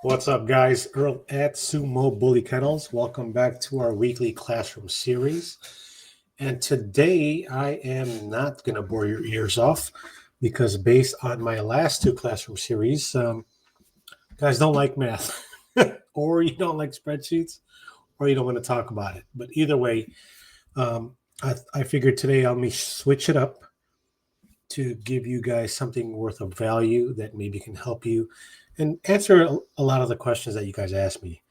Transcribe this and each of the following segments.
What's up, guys? Earl at Sumo Bully Kennels. Welcome back to our weekly classroom series. And today I am not going to bore your ears off because, based on my last two classroom series, guys don't like math, or you don't like spreadsheets, or you don't want to talk about it. But either way, I figured today I'll switch it up to give you guys something worth of value that maybe can help you and answer a lot of the questions that you guys ask me.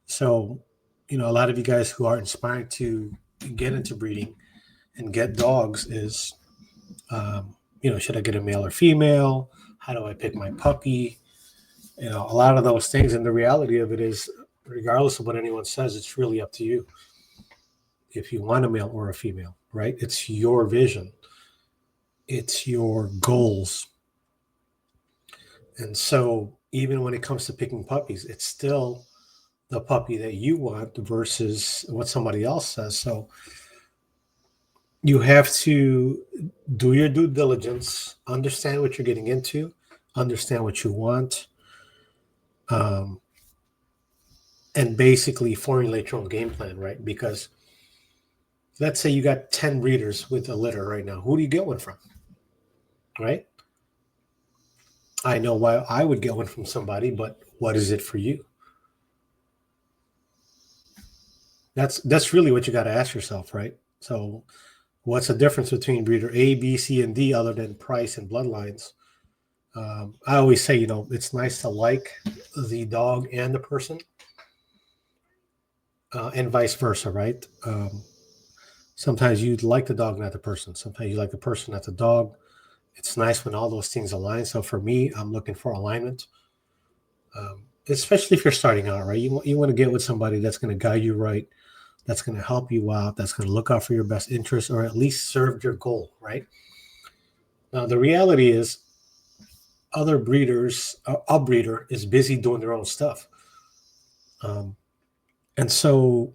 So, a lot of you guys who are inspired to get into breeding and get dogs is, should I get a male or female? How do I pick my puppy? A lot of those things. And the reality of it is, regardless of what anyone says, it's really up to you. If you want a male or a female, right? It's your vision. It's your goals. And so even when it comes to picking puppies, it's still the puppy that you want versus what somebody else says. So you have to do your due diligence, understand what you're getting into, understand what you want, and basically formulate your own game plan, right? Because let's say you got 10 breeders with a litter right now. Who do you get one from? Right? I know why I would get one from somebody, but what is it for you? That's really what you got to ask yourself, right? So what's the difference between breeder A, B, C, and D other than price and bloodlines? I always say, it's nice to like the dog and the person, and vice versa, right? Sometimes you like the dog, not the person. Sometimes you like the person, not the dog. It's nice when all those things align. So for me, I'm looking for alignment, especially if you're starting out, right? You want to get with somebody that's going to guide you right, that's going to help you out, that's going to look out for your best interests, or at least serve your goal, right? Now, the reality is other breeders, a breeder is busy doing their own stuff. And so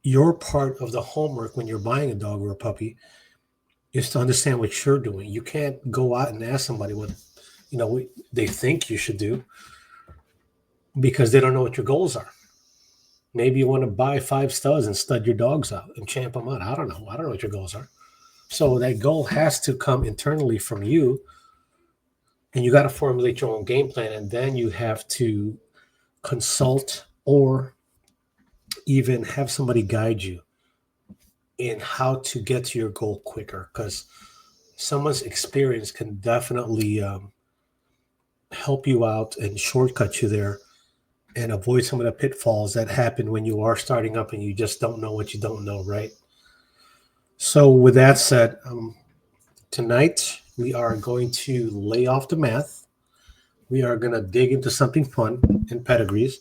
your part of the homework when you're buying a dog or a puppy is to understand what you're doing. You can't go out and ask somebody what they think you should do because they don't know what your goals are. Maybe you want to buy 5 studs and stud your dogs out and champ them out. I don't know what your goals are. So that goal has to come internally from you, and you got to formulate your own game plan, and then you have to consult or even have somebody guide you in how to get to your goal quicker, because someone's experience can definitely help you out and shortcut you there and avoid some of the pitfalls that happen when you are starting up and you just don't know what you don't know, right? So with that said, tonight we are going to lay off the math. We are going to dig into something fun in pedigrees,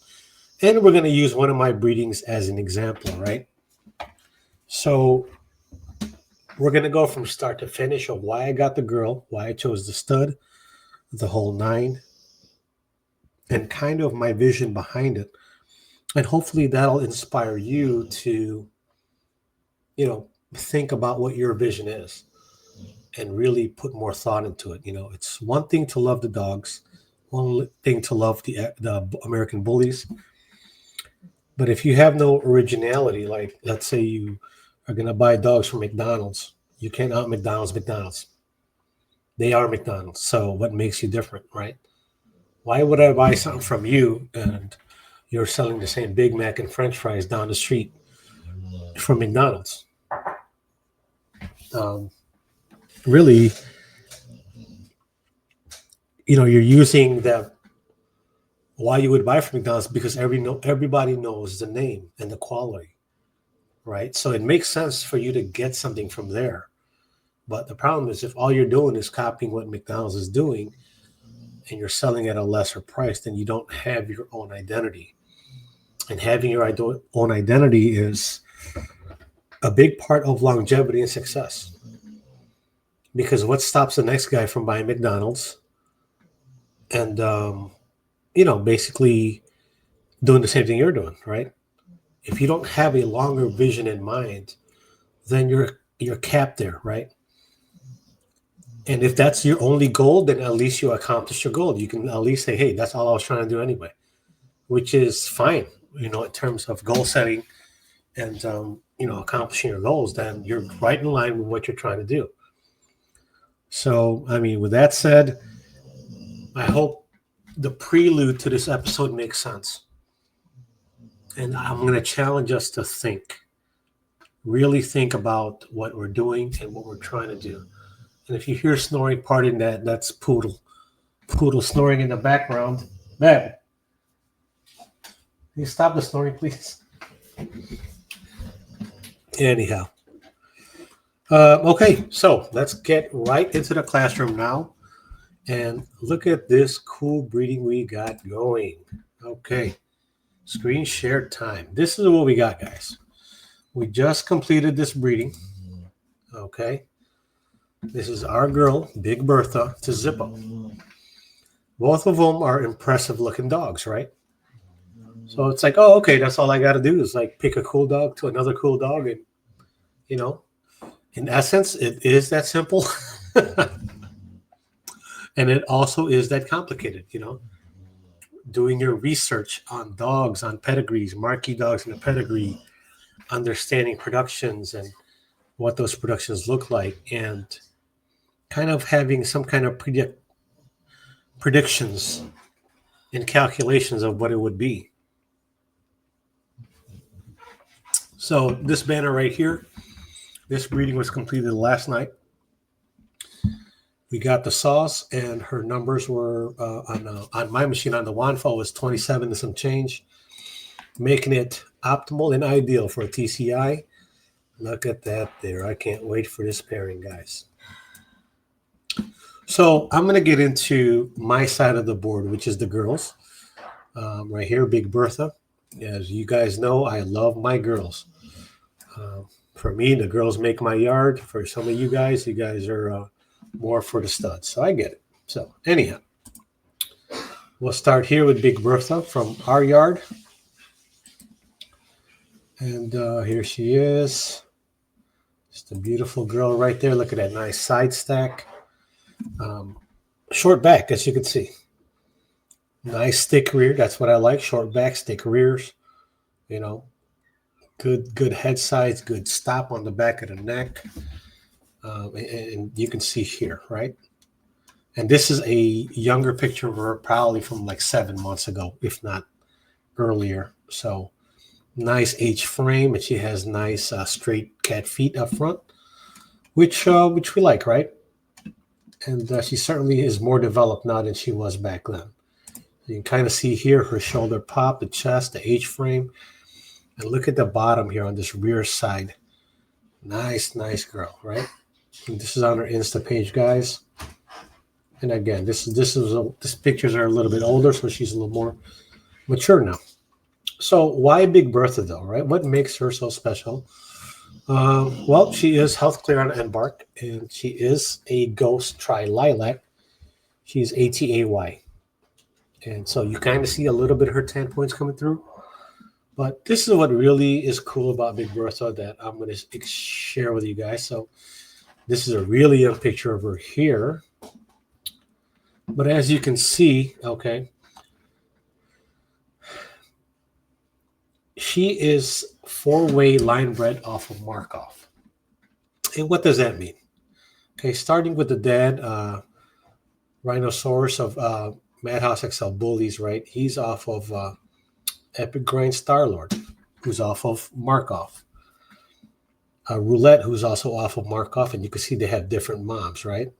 and we're going to use one of my breedings as an example, right? So we're going to go from start to finish of why I got the girl, why I chose the stud, the whole 9, and kind of my vision behind it. And hopefully that'll inspire you to, think about what your vision is and really put more thought into it. It's one thing to love the dogs, one thing to love the American bullies. But if you have no originality, like let's say you are going to buy dogs from McDonald's, you can't out McDonald's. They are McDonald's. So what makes you different, right? Why would I buy something from you and you're selling the same Big Mac and French fries down the street from McDonald's? Really, you're using that. Why you would buy from McDonald's? Because everybody knows the name and the quality, right? So it makes sense for you to get something from there. But the problem is if all you're doing is copying what McDonald's is doing and you're selling at a lesser price, then you don't have your own identity. And having your own identity is a big part of longevity and success. Because what stops the next guy from buying McDonald's and, basically doing the same thing you're doing, right? If you don't have a longer vision in mind, then you're capped there, right? And if that's your only goal, then at least you accomplish your goal. You can at least say, hey, that's all I was trying to do anyway, which is fine, in terms of goal setting and, accomplishing your goals, then you're right in line with what you're trying to do. So, I mean, with that said, I hope the prelude to this episode makes sense. And I'm going to challenge us to think, really think about what we're doing and what we're trying to do. And if you hear snoring, pardon that, that's Poodle. Poodle snoring in the background. Babe, can you stop the snoring, please? Anyhow. Okay, so let's get right into the classroom now. And look at this cool breeding we got going. Okay, screen share time. This is what we got, guys. We just completed this breeding. Okay. This is our girl, Big Bertha, to Zippo. Both of them are impressive looking dogs, right? So it's like, oh, okay, that's all I got to do is like pick a cool dog to another cool dog. And, in essence, it is that simple. And it also is that complicated, doing your research on dogs, on pedigrees, marquee dogs in a pedigree, understanding productions and what those productions look like, and kind of having some kind of predictions and calculations of what it would be. So this banner right here, this breeding was completed last night. We got the sauce, and her numbers were on my machine on the WANFO was 27 and some change, making it optimal and ideal for a TCI. Look at that there. I can't wait for this pairing, guys. So I'm going to get into my side of the board, which is the girls. Right here, Big Bertha. As you guys know, I love my girls. For me, the girls make my yard. For some of you guys are more for the studs. So I get it. So anyhow, we'll start here with Big Bertha from our yard. And here she is. Just a beautiful girl right there. Look at that nice side stack. Short back, as you can see. Nice thick rear. That's what I like. Short back, thick rears. Good head size, good stop on the back of the neck. And you can see here, right? And this is a younger picture of her, probably from like 7 months ago, if not earlier. So nice H frame, and she has nice straight cat feet up front, which we like, right? And she certainly is more developed now than she was back then. You can kind of see here her shoulder pop, the chest, the H frame. And look at the bottom here on this rear side. Nice girl, right? And this is on her Insta page, guys. And again, these pictures are a little bit older, so she's a little more mature now. So why Big Bertha, though, right? What makes her so special? Well, she is health clear on embark, and she is a ghost tri-lilac. She's ATAY. And so you kind of see a little bit of her tan points coming through. But this is what really is cool about Big Bertha that I'm going to share with you guys. So this is a really young picture of her here. But as you can see, okay, she is 4-way line bred off of Markov. And what does that mean? Okay, starting with the dad, Rhinoceros of Madhouse XL Bullies, right? He's off of Epic Grind Starlord, who's off of Markov. Roulette, who's also off of Markov, and you can see they have different moms, right?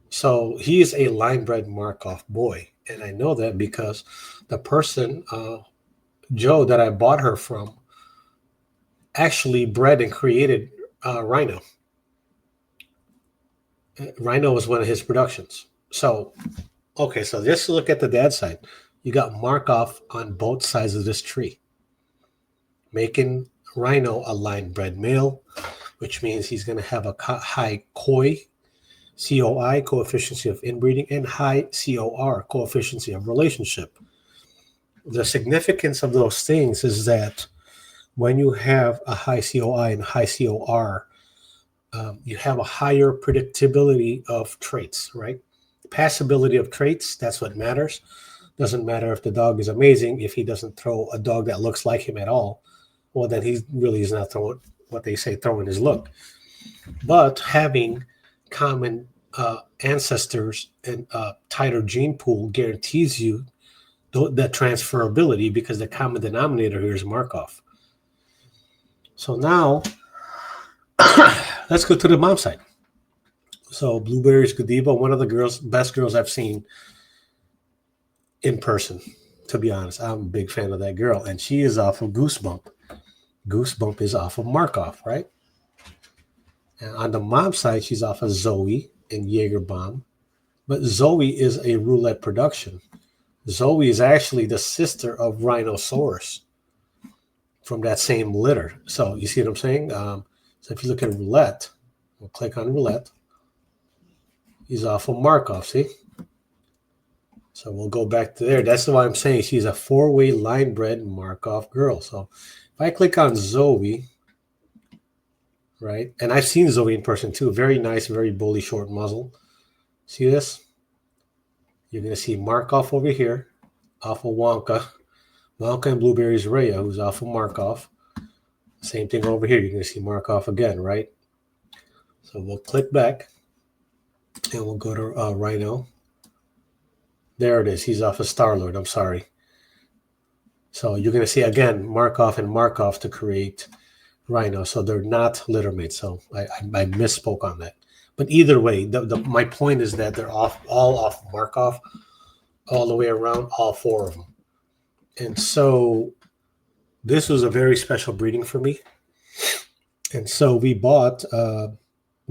So he is a line-bred Markov boy, and I know that because the person, Joe, that I bought her from, actually bred and created Rhino. Rhino was one of his productions. So, okay, so just look at the dad side. You got Markov on both sides of this tree, making Rhino a line-bred male, which means he's going to have a high COI, COI, coefficient of inbreeding, and high COR, coefficient of relationship. The significance of those things is that when you have a high COI and high COR, you have a higher predictability of traits, right? Passability of traits, that's what matters. Doesn't matter if the dog is amazing. If he doesn't throw a dog that looks like him at all, well, then he really is not throwing what they say throwing his look. But having common ancestors and tighter gene pool guarantees you that transferability, because the common denominator here is Markov. So now let's go to the mom side. So Blueberry's Godiva, one of the best girls I've seen in person, to be honest. I'm a big fan of that girl, and she is off of Goosebump. Goosebump is off of Markov, right? And on the mom side, she's off of Zoe and Jaegerbaum. But Zoe is a roulette production. Zoe is actually the sister of Rhinoceros from that same litter. So you see what I'm saying? So if you look at roulette, we'll click on roulette. He's off of Markov, see? So we'll go back to there. That's why I'm saying she's a 4-way line-bred Markov girl. So if I click on Zoe, right? And I've seen Zoe in person too. Very nice, very bully, short muzzle. See this? You're going to see Markov over here, off of Wonka. Wonka and Blueberry's Rhea, who's off of Markov. Same thing over here. You're going to see Markov again, right? So we'll click back, and we'll go to Rhino. There it is. He's off of Starlord. I'm sorry. So you're going to see, again, Markov and Markov to create Rhino. So they're not littermates. So I misspoke on that. But either way, my point is that they're all off Markov, all the way around, all 4 of them. And so this was a very special breeding for me. And so we bought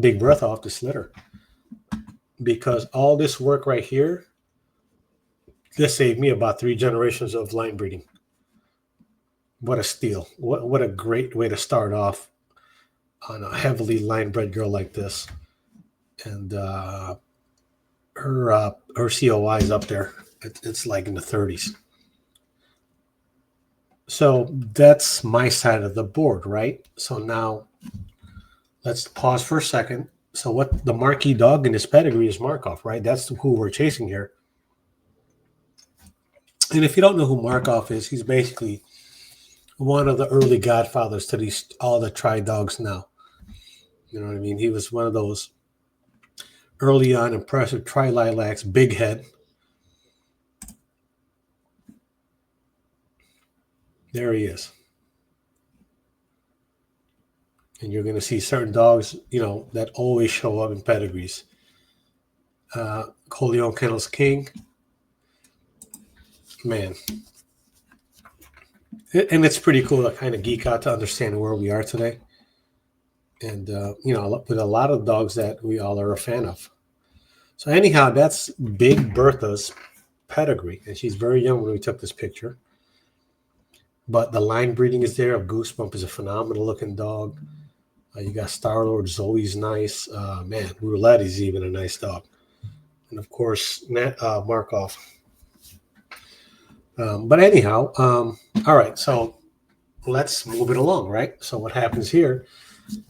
Big Bertha off this litter, because all this work right here, this saved me about 3 generations of line breeding. What a steal. What a great way to start off on a heavily line-bred girl like this. And her COI is up there. It's like in the 30s. So that's my side of the board, right? So now let's pause for a second. So what the marquee dog in this pedigree is Markov, right? That's who we're chasing here. And if you don't know who Markov is, he's basically one of the early godfathers to all the tri dogs now. You know what I mean? He was one of those early on impressive tri lilacs, big head. There he is. And you're going to see certain dogs, that always show up in pedigrees. Coleon Kennels King. Man. And it's pretty cool to kind of geek out to understand where we are today. And, with a lot of dogs that we all are a fan of. So anyhow, that's Big Bertha's pedigree. And she's very young when we took this picture. But the line breeding is there. Goosebump is a phenomenal looking dog. You got Starlord. Zoe's nice. Man, Roulette is even a nice dog. And of course, Markov. But anyhow, all right. So let's move it along, right? So what happens here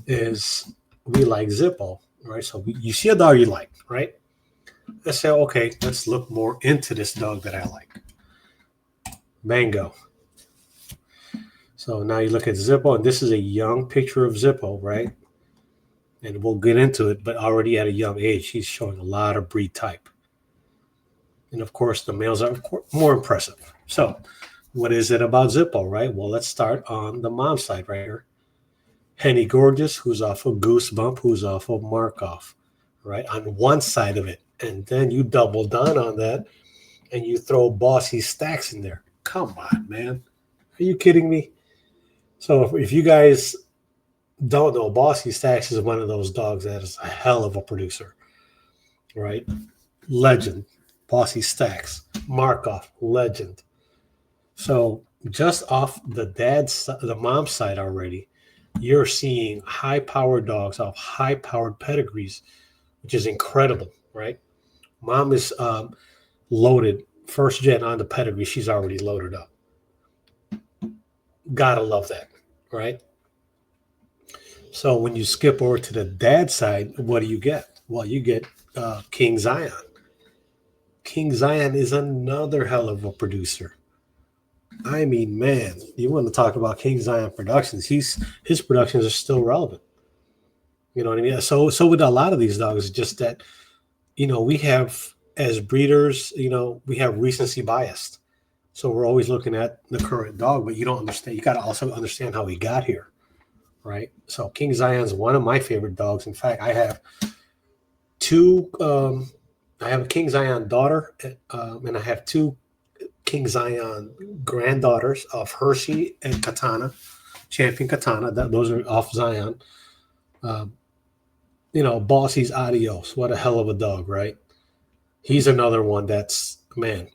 is we like Zippo, right? So you see a dog you like, right? Let's say, okay, let's look more into this dog that I like. Mango. So now you look at Zippo, and this is a young picture of Zippo, right? And we'll get into it, but already at a young age, he's showing a lot of breed type. And of course, the males are more impressive. So what is it about Zippo, right? Well, let's start on the mom side right here. Henny Gorgeous, who's off of Goosebump, who's off of Markov, right? On one side of it. And then you double down on that, and you throw Bossy Stacks in there. Come on, man. Are you kidding me? So if you guys don't know, Bossy Stacks is one of those dogs that is a hell of a producer, right? Legend. Bossy Stacks. Markov. Legend. So just off the mom's side already, you're seeing high-powered dogs off high-powered pedigrees, which is incredible, right? Mom is loaded. First gen on the pedigree, she's already loaded up. Gotta love that, right? So when you skip over to the dad side, what do you get? Well, you get King Zion. King Zion is another hell of a producer. I mean, man, you want to talk about King Zion Productions? His productions are still relevant. You know what I mean? So with a lot of these dogs, it's just that, we have, as breeders, we have recency bias. So we're always looking at the current dog, but you don't understand. You got to also understand how he got here, right? So King Zion's one of my favorite dogs. In fact, I have two. I have a King Zion daughter, and I have two King Zion granddaughters of Hershey and Katana, Champion Katana. Those are off Zion. Bossy's Adios. What a hell of a dog, right? He's another one that's, man,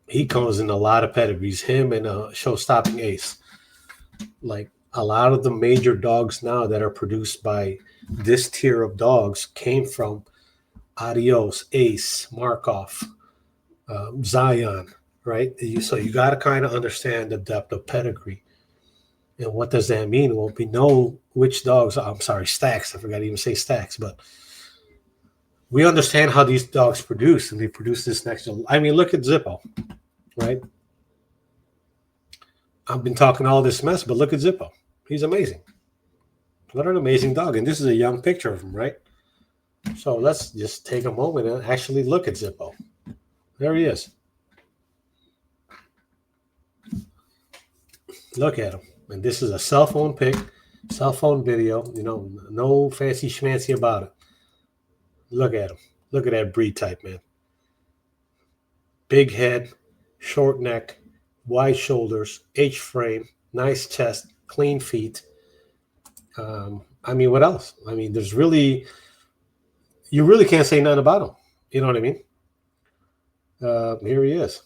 he comes in a lot of pedigrees. Him and Show-Stopping Ace. Like a lot of the major dogs now that are produced by this tier of dogs came from Adios, Ace, Markov, Zion, right? So you got to kind of understand the depth of pedigree. And what does that mean? Well, we know which dogs, I'm sorry, stacks. I forgot to even say stacks, but we understand how these dogs produce, and they produce this next. I mean, look at Zippo, right? I've been talking all this mess, but look at Zippo. He's amazing. What an amazing dog. And this is a young picture of him, right? So let's just take a moment and actually look at Zippo. There he is. Look at him. And this is a cell phone pic, cell phone video, no fancy schmancy about it. Look at him. Look at that breed type, man. Big head, short neck, wide shoulders, H-frame, nice chest, clean feet. I mean, what else? I mean, you really can't say nothing about him. You know what I mean? Here he is.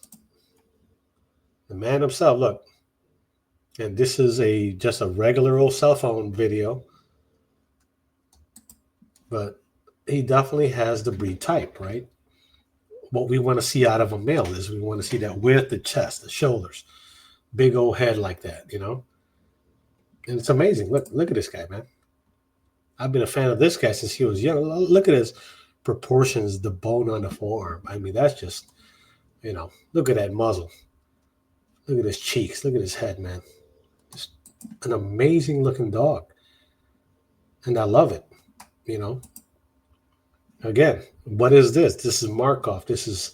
The man himself, look. And this is just a regular old cell phone video. But he definitely has the breed type, right? What we want to see out of a male is we want to see that width, the chest, the shoulders, big old head like that, And it's amazing. Look at this guy, man. I've been a fan of this guy since he was young. Look at his proportions, the bone on the forearm. I mean, that's just, look at that muzzle. Look at his cheeks. Look at his head, man. Just an amazing looking dog. And I love it, Again, what is this? This is Markov. This is,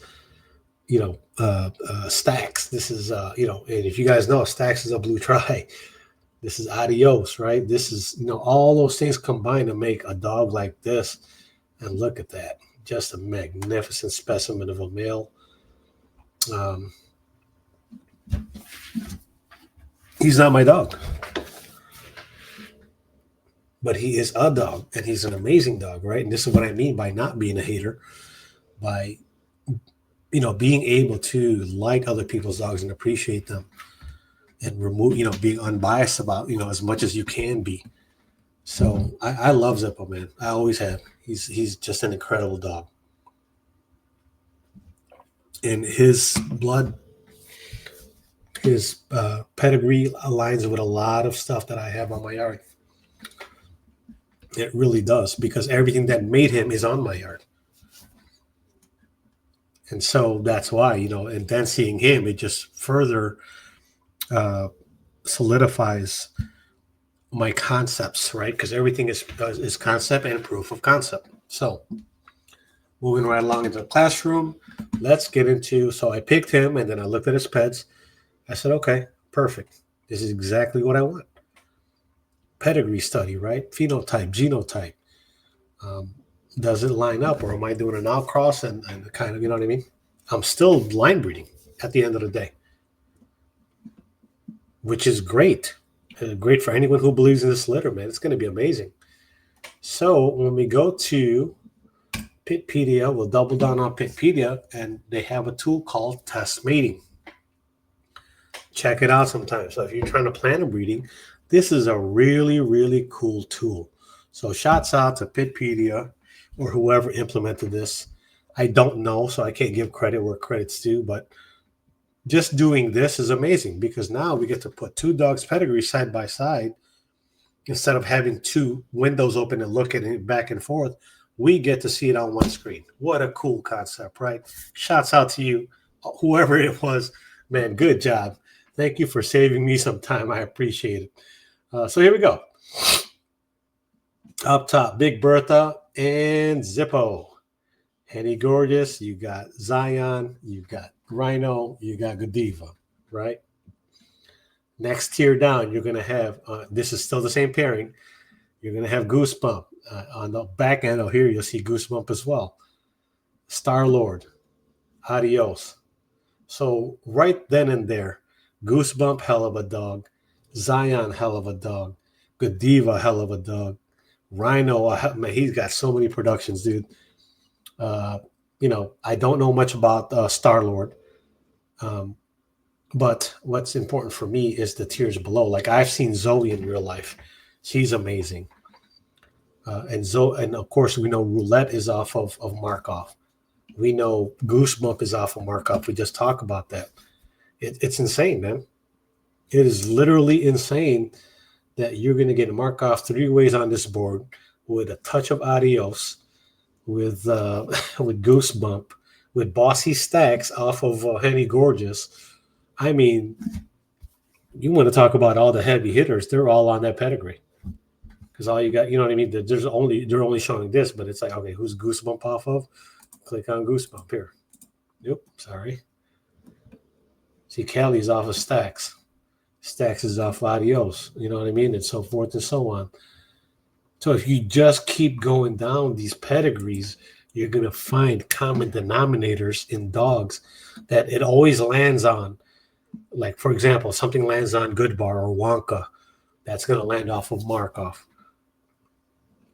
Stacks. This is, and if you guys know, Stacks is a blue tri. This is Adios, right? This is, all those things combined to make a dog like this. And look at that. Just a magnificent specimen of a male. He's not my dog. But he is a dog, and he's an amazing dog, right? And this is what I mean by not being a hater, by, being able to like other people's dogs and appreciate them and remove, being unbiased about, as much as you can be. So I love Zippo, man. I always have. He's just an incredible dog. And his blood, his pedigree aligns with a lot of stuff that I have on my yard. It really does, because everything that made him is on my yard. And so that's why, and then seeing him, it just further solidifies my concepts, right? Because everything is concept and proof of concept. So moving right along into the classroom, let's get into, so I picked him, and then I looked at his peds. I said, okay, perfect. This is exactly what I want. Pedigree study, right? Phenotype, genotype. Does it line up, or am I doing an outcross and kind of, you know what I mean? I'm still line breeding at the end of the day, which is great. Great for anyone who believes in this litter, man. It's going to be amazing. So when we go to Pitpedia, we'll double down on Pitpedia, and they have a tool called Test Mating. Check it out sometime. So if you're trying to plan a breeding, this is a really, really cool tool. So shouts out to Pitpedia or whoever implemented this. I don't know, so I can't give credit where credit's due, but just doing this is amazing, because now we get to put two dogs' pedigrees side by side, Instead of having two windows open and looking it back and forth, we get to see it on one screen. What a cool concept, right? Shouts out to you, whoever it was. Man, good job. Thank you for saving me some time. I appreciate it. So here we go. Up top, Big Bertha and Zippo. Henny Gorgeous, you got Zion, you got Rhino, you got Godiva, right? Next tier down, you're going to have, this is still the same pairing, you're going to have Goosebump. On the back end, here you'll see Goosebump as well. Star-Lord, Adios. So right then and there, Goosebump, hell of a dog. Zion, hell of a dog. Godiva, hell of a dog. Rhino, man, he's got so many productions, dude. I don't know much about Star-Lord. But what's important for me is the tiers below. Like, I've seen Zoe in real life. She's amazing. And of course, we know Roulette is off of Markov. We know Goosebump is off of Markov. We just talked about that. It's insane, man. It is literally insane that you're going to get Markov 3 ways on this board with a touch of Adios, with Goosebump, with Bossy Stacks off of Henny Gorgeous. I mean, you want to talk about all the heavy hitters? They're all on that pedigree. Because all you got, you know what I mean? They're only showing this, but it's like, okay, who's Goosebump off of? Click on Goosebump here. Yep, sorry. See, Callie's off of Stacks. Stacks is off Adios. You know what I mean? And so forth and so on. So if you just keep going down these pedigrees, you're going to find common denominators in dogs that it always lands on. Like, for example, something lands on Goodbar or Wonka, that's going to land off of Markov.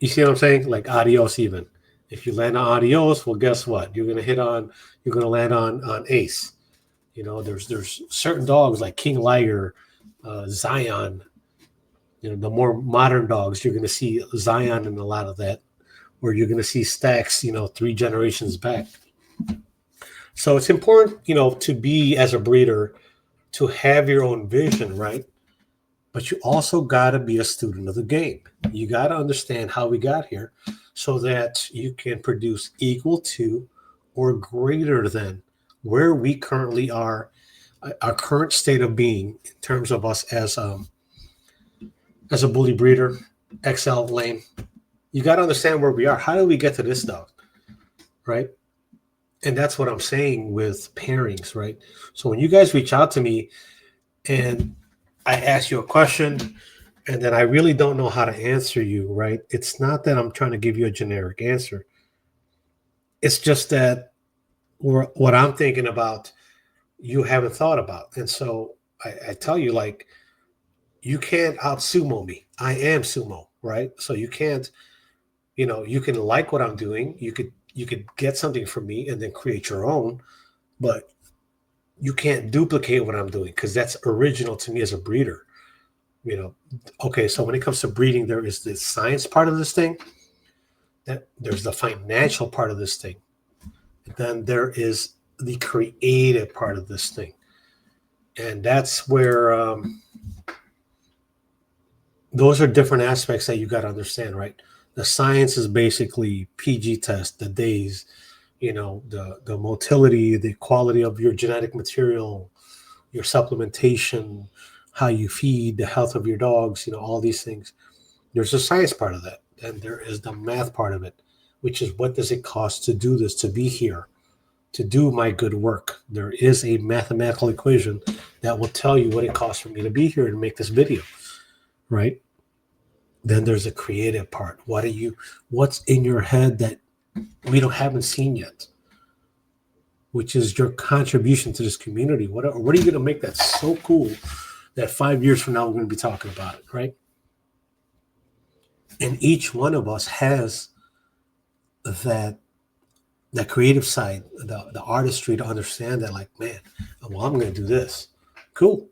You see what I'm saying? Like Adios even. If you land on Adios, well, guess what? You're going to land on Ace. You know, there's certain dogs like King Liger, Zion. You know, the more modern dogs, you're going to see Zion in a lot of that, or you're going to see Stacks, 3 generations back. So it's important, to be, as a breeder, to have your own vision, right? But you also got to be a student of the game. You got to understand how we got here so that you can produce equal to or greater than where we currently are, our current state of being in terms of us as a bully breeder, XL lane. You got to understand where we are. How do we get to this dog, right? And that's what I'm saying with pairings, right? So when you guys reach out to me and I ask you a question and then I really don't know how to answer you, right? It's not that I'm trying to give you a generic answer. It's just that what I'm thinking about, you haven't thought about. And so I tell you, like, you can't out-sumo me. I am sumo, right? So you can't, you can like what I'm doing. You could get something from me and then create your own, but you can't duplicate what I'm doing because that's original to me as a breeder. Okay, so when it comes to breeding, there is the science part of this thing, that there's the financial part of this thing, and then there is the creative part of this thing. And that's where those are different aspects that you got to understand, right? The science is basically PG test, the days, the motility, the quality of your genetic material, your supplementation, how you feed, the health of your dogs, all these things. There's a science part of that. And there is the math part of it, which is what does it cost to do this, to be here, to do my good work. There is a mathematical equation that will tell you what it costs for me to be here and make this video, right? Then there's a creative part. What's in your head that we haven't seen yet, which is your contribution to this community? What are you going to make that so cool that 5 years from now we're going to be talking about it, right? And each one of us has that creative side, the artistry to understand that, like, man, well, I'm going to do this. Cool.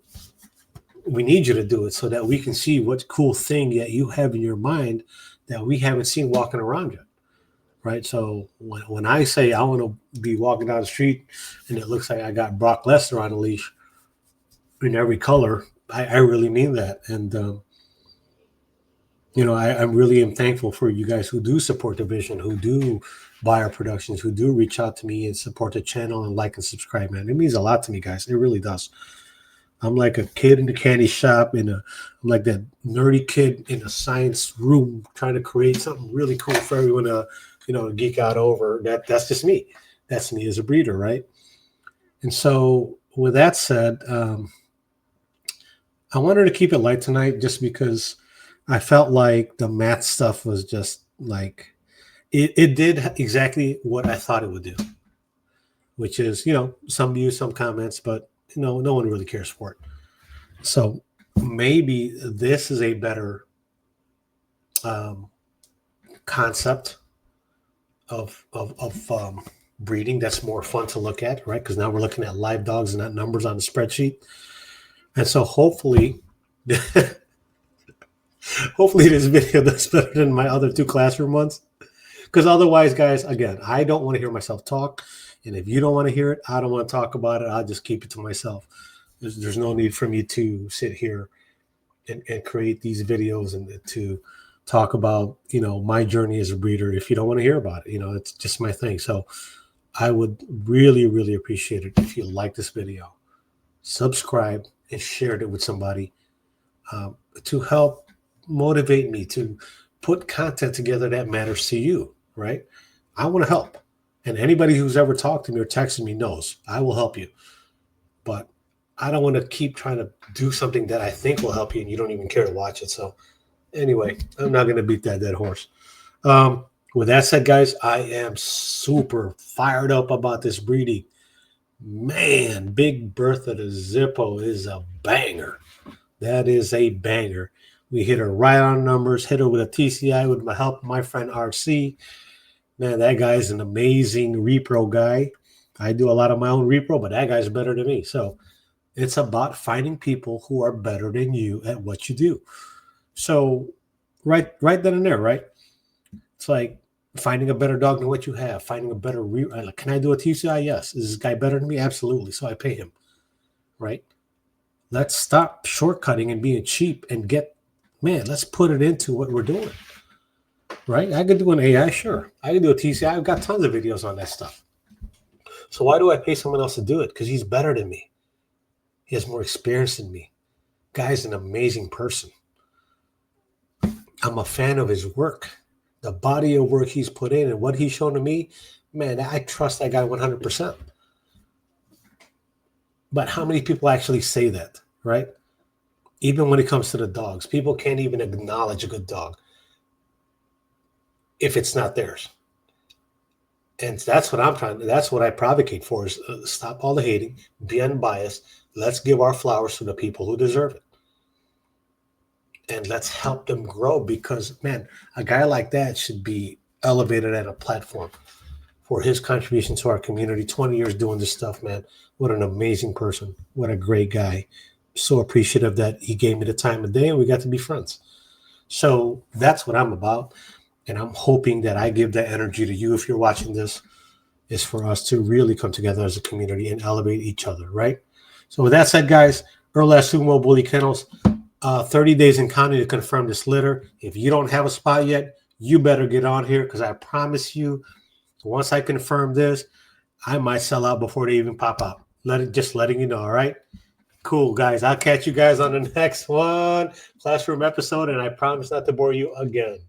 We need you to do it so that we can see what cool thing that you have in your mind that we haven't seen walking around yet, right? So when I say I want to be walking down the street and it looks like I got Brock Lesnar on a leash in every color, I really mean that. And I really am thankful for you guys who do support the vision, who do buy our productions, who do reach out to me and support the channel and like and subscribe, man. It means a lot to me, guys. It really does. I'm like a kid in the candy shop I'm like that nerdy kid in a science room trying to create something really cool for everyone to, geek out over. That's just me. That's me as a breeder, right? And so with that said, I wanted to keep it light tonight just because I felt like the math stuff was just like it did exactly what I thought it would do, which is, some views, some comments, but no one really cares for it. So maybe this is a better concept of breeding that's more fun to look at, right? Because now we're looking at live dogs and not numbers on the spreadsheet. And so hopefully this video does better than my other two classroom ones. Because otherwise, guys, again, I don't want to hear myself talk. And if you don't want to hear it, I don't want to talk about it. I'll just keep it to myself. There's no need for me to sit here and create these videos and to talk about, my journey as a breeder. If you don't want to hear about it, it's just my thing. So I would really, really appreciate it if you like this video, subscribe and share it with somebody to help motivate me to put content together that matters to you, right? I want to help. And anybody who's ever talked to me or texted me knows I will help you. But I don't want to keep trying to do something that I think will help you and you don't even care to watch it. So anyway, I'm not going to beat that dead horse. With that said, guys, I am super fired up about this breeding. Man, Big Bertha the Zippo is a banger. That is a banger. We hit her right on numbers, hit her with a TCI with the help of my friend RC. Man, that guy's an amazing repro guy. I do a lot of my own repro, but that guy's better than me. So it's about finding people who are better than you at what you do. So right then and there, right? It's like finding a better dog than what you have, finding a better like, can I do a TCI? Yes. Is this guy better than me? Absolutely. So I pay him, right? Let's stop shortcutting and being cheap and let's put it into what we're doing, right? I could do an AI, sure. I could do a TCI. I've got tons of videos on that stuff. So why do I pay someone else to do it? Because he's better than me. He has more experience than me. Guy's an amazing person. I'm a fan of his work. The body of work he's put in and what he's shown to me, man, I trust that guy 100%. But how many people actually say that, right? Even when it comes to the dogs, people can't even acknowledge a good dog if it's not theirs. And that's what that's what I provocate for is stop all the hating, be unbiased. Let's give our flowers to the people who deserve it. And let's help them grow because, man, a guy like that should be elevated at a platform for his contribution to our community. 20 years doing this stuff, man. What an amazing person. What a great guy. So appreciative that he gave me the time of day and we got to be friends. So that's what I'm about. And I'm hoping that I give that energy to you if you're watching this, is for us to really come together as a community and elevate each other, right? So with that said, guys, Earl Sumo Bully Kennels, 30 days in counting to confirm this litter. If you don't have a spot yet, you better get on here because I promise you, once I confirm this, I might sell out before they even pop out. Just letting you know, all right? Cool, guys. I'll catch you guys on the next one, classroom episode, and I promise not to bore you again.